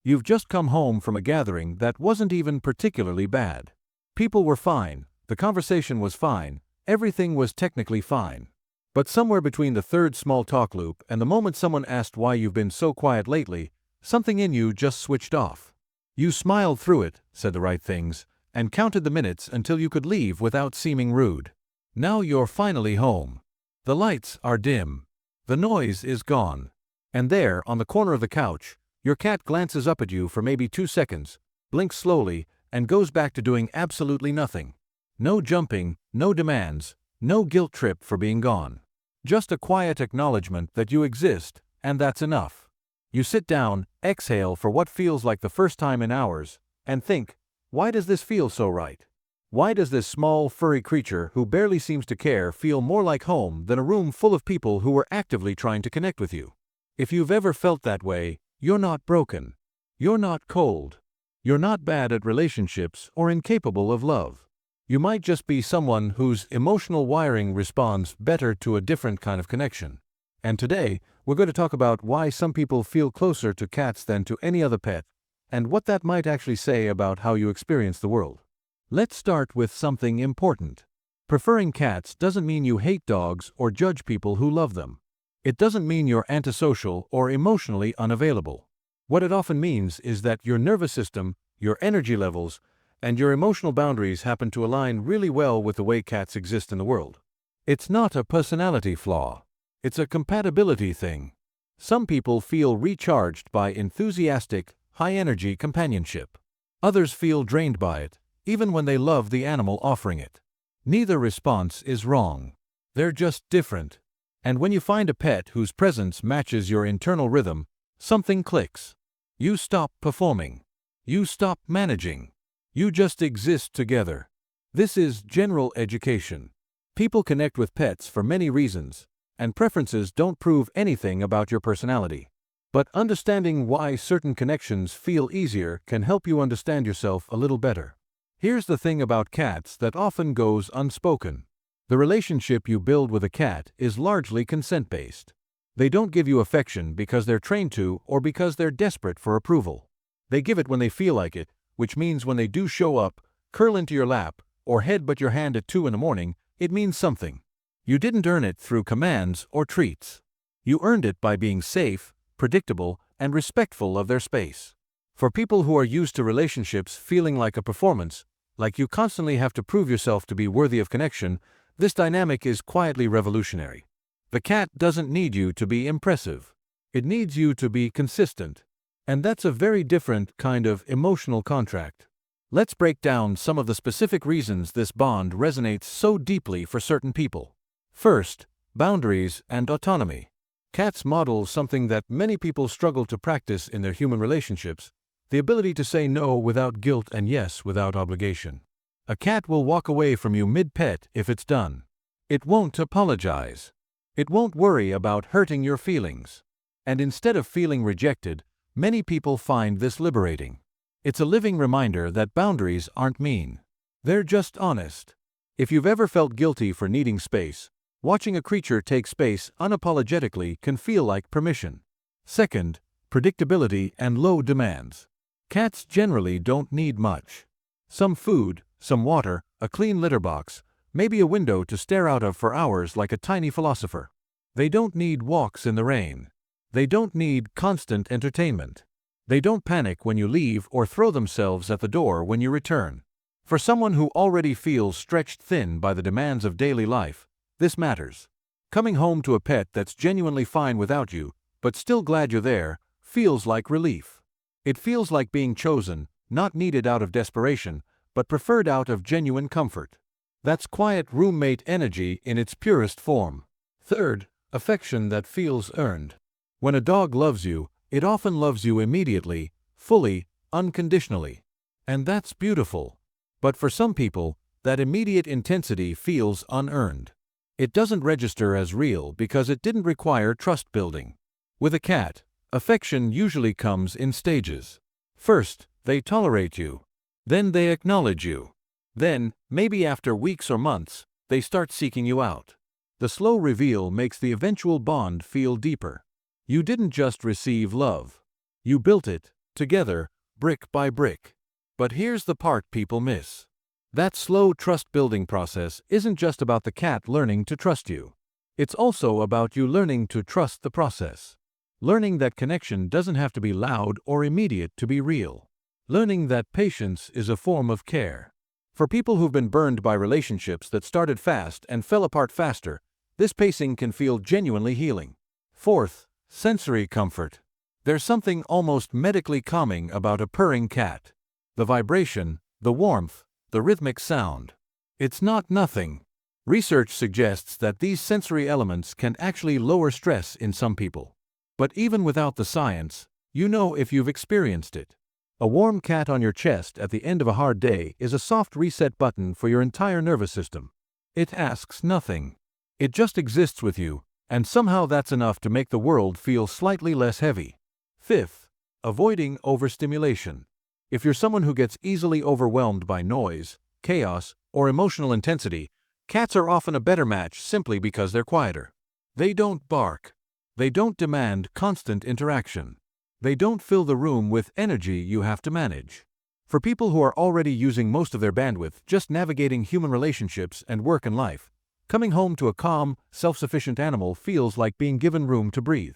You've just come home from a gathering that wasn't even particularly bad. People were fine, the conversation was fine, everything was technically fine. But somewhere between the third small talk loop and the moment someone asked why you've been so quiet lately, something in you just switched off. You smiled through it, said the right things, and counted the minutes until you could leave without seeming rude. Now you're finally home. The lights are dim. The noise is gone. And there, on the corner of the couch, your cat glances up at you for maybe 2 seconds, blinks slowly, and goes back to doing absolutely nothing. No jumping, no demands, no guilt trip for being gone. Just a quiet acknowledgement that you exist, and that's enough. You sit down, exhale for what feels like the first time in hours, and think, why does this feel so right? Why does this small, furry creature who barely seems to care feel more like home than a room full of people who were actively trying to connect with you? If you've ever felt that way, you're not broken. You're not cold. You're not bad at relationships or incapable of love. You might just be someone whose emotional wiring responds better to a different kind of connection. And today, we're going to talk about why some people feel closer to cats than to any other pet, and what that might actually say about how you experience the world. Let's start with something important. Preferring cats doesn't mean you hate dogs or judge people who love them. It doesn't mean you're antisocial or emotionally unavailable. What it often means is that your nervous system, your energy levels, and your emotional boundaries happen to align really well with the way cats exist in the world. It's not a personality flaw. It's a compatibility thing. Some people feel recharged by enthusiastic, high-energy companionship. Others feel drained by it, even when they love the animal offering it. Neither response is wrong. They're just different. And when you find a pet whose presence matches your internal rhythm, something clicks. You stop performing. You stop managing. You just exist together. This is general education. People connect with pets for many reasons, and preferences don't prove anything about your personality. But understanding why certain connections feel easier can help you understand yourself a little better. Here's the thing about cats that often goes unspoken. The relationship you build with a cat is largely consent-based. They don't give you affection because they're trained to or because they're desperate for approval. They give it when they feel like it, which means when they do show up, curl into your lap, or headbutt your hand at 2 in the morning, it means something. You didn't earn it through commands or treats. You earned it by being safe, predictable, and respectful of their space. For people who are used to relationships feeling like a performance, like you constantly have to prove yourself to be worthy of connection, this dynamic is quietly revolutionary. The cat doesn't need you to be impressive. It needs you to be consistent. And that's a very different kind of emotional contract. Let's break down some of the specific reasons this bond resonates so deeply for certain people. First, boundaries and autonomy. Cats model something that many people struggle to practice in their human relationships: the ability to say no without guilt and yes without obligation. A cat will walk away from you mid-pet if it's done. It won't apologize. It won't worry about hurting your feelings. And instead of feeling rejected, many people find this liberating. It's a living reminder that boundaries aren't mean. They're just honest. If you've ever felt guilty for needing space, watching a creature take space unapologetically can feel like permission. Second, predictability and low demands. Cats generally don't need much. Some food, some water, a clean litter box, maybe a window to stare out of for hours like a tiny philosopher. They don't need walks in the rain. They don't need constant entertainment. They don't panic when you leave or throw themselves at the door when you return. For someone who already feels stretched thin by the demands of daily life, this matters. Coming home to a pet that's genuinely fine without you, but still glad you're there, feels like relief. It feels like being chosen, not needed out of desperation, but preferred out of genuine comfort. That's quiet roommate energy in its purest form. Third, affection that feels earned. When a dog loves you, it often loves you immediately, fully, unconditionally. And that's beautiful. But for some people, that immediate intensity feels unearned. It doesn't register as real because it didn't require trust building. With a cat, affection usually comes in stages. First, they tolerate you. Then they acknowledge you. Then, maybe after weeks or months, they start seeking you out. The slow reveal makes the eventual bond feel deeper. You didn't just receive love. You built it, together, brick by brick. But here's the part people miss. That slow trust-building process isn't just about the cat learning to trust you. It's also about you learning to trust the process. Learning that connection doesn't have to be loud or immediate to be real. Learning that patience is a form of care. For people who've been burned by relationships that started fast and fell apart faster, this pacing can feel genuinely healing. Fourth, sensory comfort. There's something almost medically calming about a purring cat. The vibration, the warmth, the rhythmic sound. It's not nothing. Research suggests that these sensory elements can actually lower stress in some people. But even without the science, you know if you've experienced it. A warm cat on your chest at the end of a hard day is a soft reset button for your entire nervous system. It asks nothing. It just exists with you, and somehow that's enough to make the world feel slightly less heavy. Fifth, avoiding overstimulation. If you're someone who gets easily overwhelmed by noise, chaos, or emotional intensity, cats are often a better match simply because they're quieter. They don't bark. They don't demand constant interaction. They don't fill the room with energy you have to manage. For people who are already using most of their bandwidth just navigating human relationships and work and life, coming home to a calm, self-sufficient animal feels like being given room to breathe.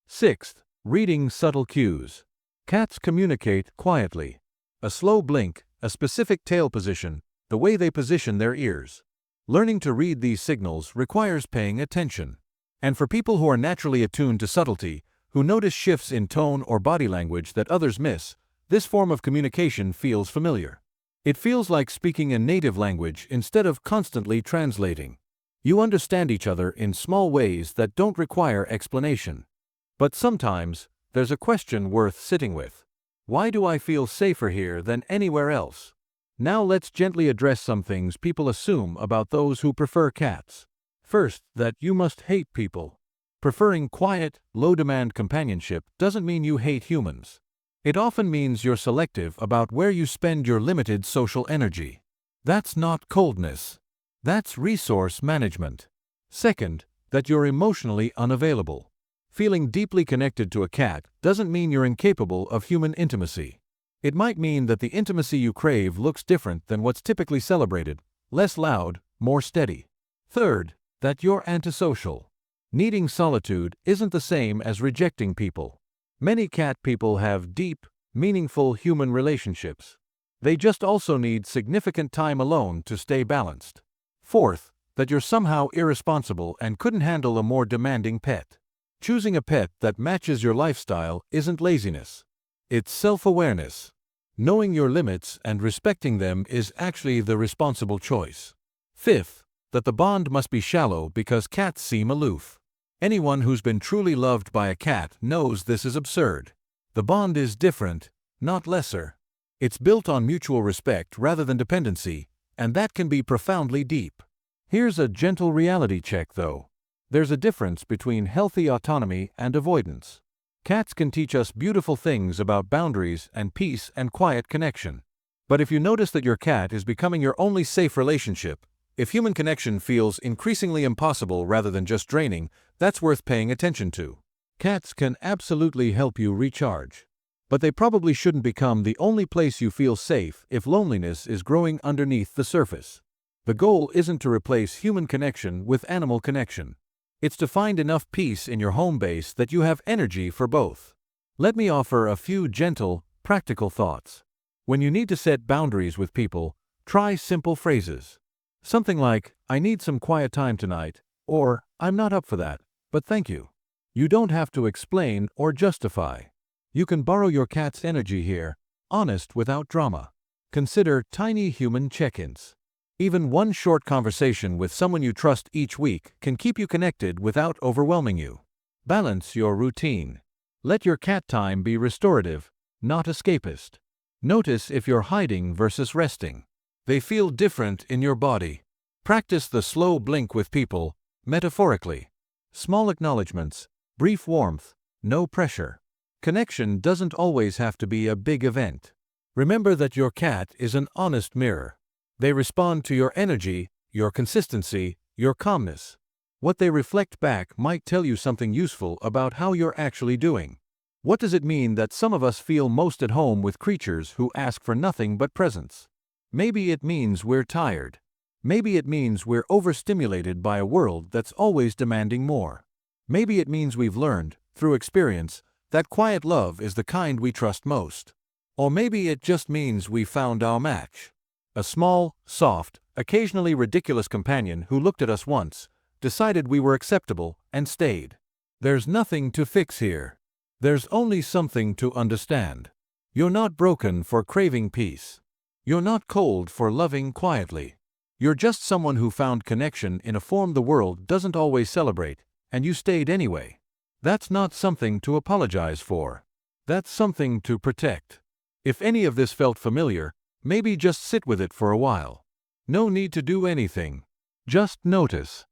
Sixth, reading subtle cues. Cats communicate quietly. A slow blink, a specific tail position, the way they position their ears. Learning to read these signals requires paying attention. And for people who are naturally attuned to subtlety, who notice shifts in tone or body language that others miss, this form of communication feels familiar. It feels like speaking a native language instead of constantly translating. You understand each other in small ways that don't require explanation. But sometimes, there's a question worth sitting with. Why do I feel safer here than anywhere else? Now let's gently address some things people assume about those who prefer cats. First, that you must hate people. Preferring quiet, low-demand companionship doesn't mean you hate humans. It often means you're selective about where you spend your limited social energy. That's not coldness. That's resource management. Second, that you're emotionally unavailable. Feeling deeply connected to a cat doesn't mean you're incapable of human intimacy. It might mean that the intimacy you crave looks different than what's typically celebrated, less loud, more steady. Third, that you're antisocial. Needing solitude isn't the same as rejecting people. Many cat people have deep, meaningful human relationships. They just also need significant time alone to stay balanced. Fourth, that you're somehow irresponsible and couldn't handle a more demanding pet. Choosing a pet that matches your lifestyle isn't laziness. It's self-awareness. Knowing your limits and respecting them is actually the responsible choice. Fifth, that the bond must be shallow because cats seem aloof. Anyone who's been truly loved by a cat knows this is absurd. The bond is different, not lesser. It's built on mutual respect rather than dependency, and that can be profoundly deep. Here's a gentle reality check, though. There's a difference between healthy autonomy and avoidance. Cats can teach us beautiful things about boundaries and peace and quiet connection. But if you notice that your cat is becoming your only safe relationship, if human connection feels increasingly impossible rather than just draining, that's worth paying attention to. Cats can absolutely help you recharge. But they probably shouldn't become the only place you feel safe if loneliness is growing underneath the surface. The goal isn't to replace human connection with animal connection. It's to find enough peace in your home base that you have energy for both. Let me offer a few gentle, practical thoughts. When you need to set boundaries with people, try simple phrases. Something like, "I need some quiet time tonight," or "I'm not up for that, but thank you." You don't have to explain or justify. You can borrow your cat's energy here, honest without drama. Consider tiny human check-ins. Even one short conversation with someone you trust each week can keep you connected without overwhelming you. Balance your routine. Let your cat time be restorative, not escapist. Notice if you're hiding versus resting. They feel different in your body. Practice the slow blink with people, metaphorically. Small acknowledgments, brief warmth, no pressure. Connection doesn't always have to be a big event. Remember that your cat is an honest mirror. They respond to your energy, your consistency, your calmness. What they reflect back might tell you something useful about how you're actually doing. What does it mean that some of us feel most at home with creatures who ask for nothing but presence? Maybe it means we're tired. Maybe it means we're overstimulated by a world that's always demanding more. Maybe it means we've learned, through experience, that quiet love is the kind we trust most. Or maybe it just means we found our match. A small, soft, occasionally ridiculous companion who looked at us once, decided we were acceptable, and stayed. There's nothing to fix here. There's only something to understand. You're not broken for craving peace. You're not cold for loving quietly. You're just someone who found connection in a form the world doesn't always celebrate, and you stayed anyway. That's not something to apologize for. That's something to protect. If any of this felt familiar, maybe just sit with it for a while. No need to do anything. Just notice.